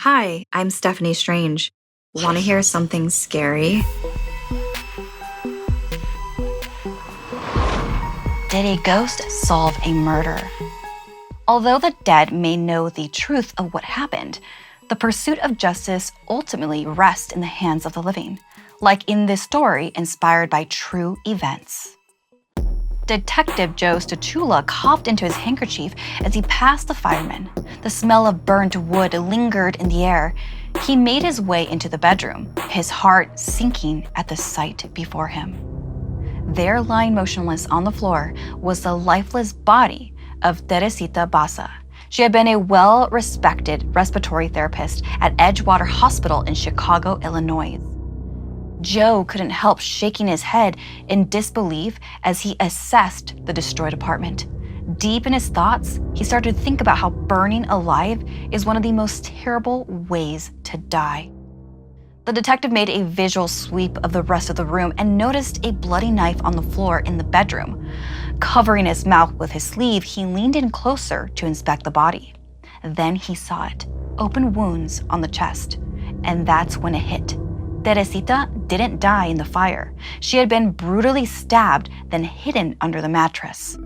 Hi, I'm Stephanie Strange. Want to hear something scary? Did a ghost solve a murder? Although the dead may know the truth of what happened, the pursuit of justice ultimately rests in the hands of the living, like in this story inspired by true events. Detective Joe Stachula coughed into his handkerchief as he passed the firemen. The smell of burnt wood lingered in the air. He made his way into the bedroom, his heart sinking at the sight before him. There, lying motionless on the floor, was the lifeless body of Teresita Basa. She had been a well-respected respiratory therapist at Edgewater Hospital in Chicago, Illinois. Joe couldn't help shaking his head in disbelief as he assessed the destroyed apartment. Deep in his thoughts, he started to think about how burning alive is one of the most terrible ways to die. The detective made a visual sweep of the rest of the room and noticed a bloody knife on the floor in the bedroom. Covering his mouth with his sleeve, he leaned in closer to inspect the body. Then he saw it, open wounds on the chest. And that's when it hit. Teresita didn't die in the fire. She had been brutally stabbed, then hidden under the mattress.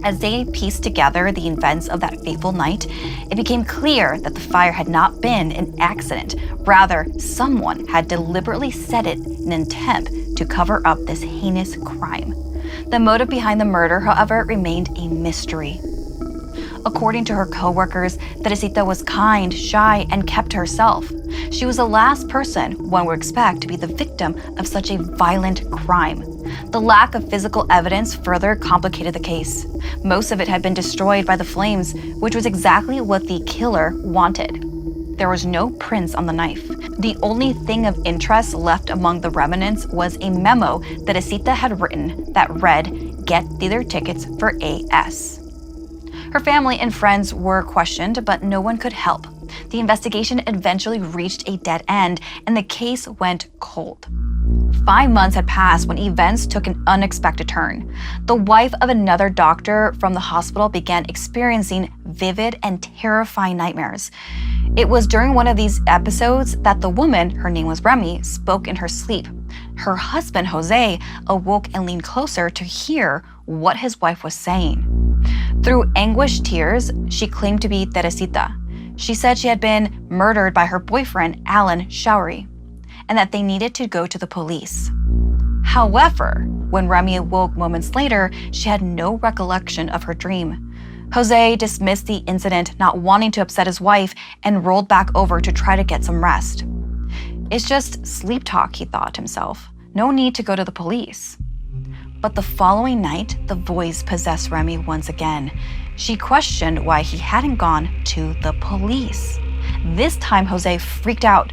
As they pieced together the events of that fateful night, it became clear that the fire had not been an accident. Rather, someone had deliberately set it in an attempt to cover up this heinous crime. The motive behind the murder, however, remained a mystery. According to her co-workers, Teresita was kind, shy, and kept to herself. She was the last person one would expect to be the victim of such a violent crime. The lack of physical evidence further complicated the case. Most of it had been destroyed by the flames, which was exactly what the killer wanted. There was no prints on the knife. The only thing of interest left among the remnants was a memo that Teresita had written that read, "Get theater tickets for AS." Her family and friends were questioned, but no one could help. The investigation eventually reached a dead end, and the case went cold. 5 months had passed when events took an unexpected turn. The wife of another doctor from the hospital began experiencing vivid and terrifying nightmares. It was during one of these episodes that the woman, her name was Remy, spoke in her sleep. Her husband, Jose, awoke and leaned closer to hear what his wife was saying. Through anguished tears, she claimed to be Teresita. She said she had been murdered by her boyfriend, Alan Showery, and that they needed to go to the police. However, when Remy awoke moments later, she had no recollection of her dream. Jose dismissed the incident, not wanting to upset his wife, and rolled back over to try to get some rest. It's just sleep talk, he thought to himself. No need to go to the police. But the following night, the voice possessed Remy once again. She questioned why he hadn't gone to the police. This time, Jose freaked out.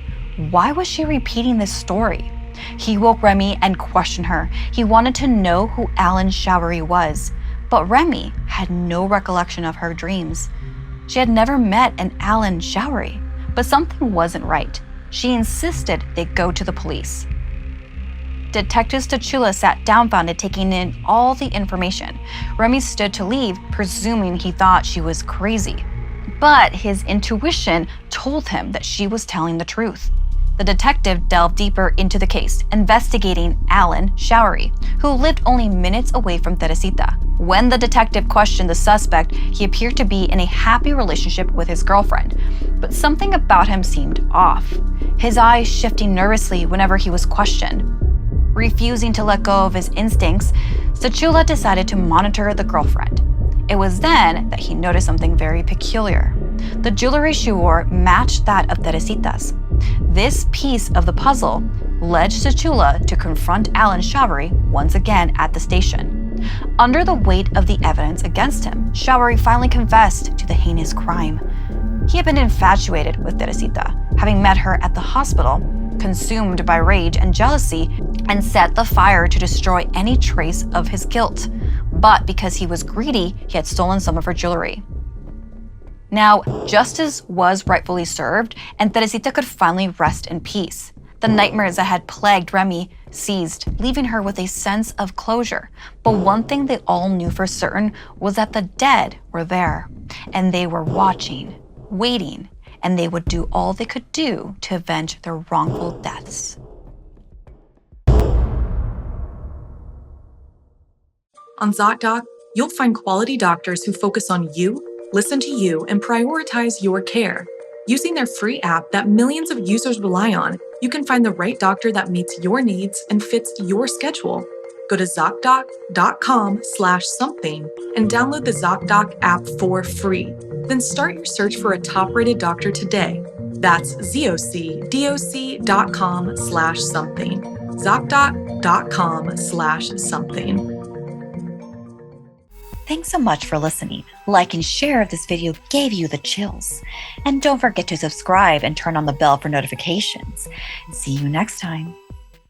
Why was she repeating this story? He woke Remy and questioned her. He wanted to know who Alan Showery was, but Remy had no recollection of her dreams. She had never met an Alan Showery, but something wasn't right. She insisted they go to the police. Detective Stachula sat dumbfounded, taking in all the information. Remy stood to leave, presuming he thought she was crazy. But his intuition told him that she was telling the truth. The detective delved deeper into the case, investigating Alan Showery, who lived only minutes away from Teresita. When the detective questioned the suspect, he appeared to be in a happy relationship with his girlfriend, but something about him seemed off, his eyes shifting nervously whenever he was questioned. Refusing to let go of his instincts, Stachula decided to monitor the girlfriend. It was then that he noticed something very peculiar. The jewelry she wore matched that of Teresita's. This piece of the puzzle led Stachula to confront Alan Showery once again at the station. Under the weight of the evidence against him, Showery finally confessed to the heinous crime. He had been infatuated with Teresita, having met her at the hospital, consumed by rage and jealousy, and set the fire to destroy any trace of his guilt. But because he was greedy, he had stolen some of her jewelry. Now, justice was rightfully served, and Teresita could finally rest in peace. The nightmares that had plagued Remy ceased, leaving her with a sense of closure. But one thing they all knew for certain was that the dead were there, and they were watching, waiting, and they would do all they could do to avenge their wrongful deaths. On ZocDoc, you'll find quality doctors who focus on you, listen to you, and prioritize your care. Using their free app that millions of users rely on, you can find the right doctor that meets your needs and fits your schedule. Go to ZocDoc.com/something and download the ZocDoc app for free. Then start your search for a top-rated doctor today. That's ZocDoc.com/something. ZocDoc.com/something. Thanks so much for listening. Like and share if this video gave you the chills. And don't forget to subscribe and turn on the bell for notifications. See you next time.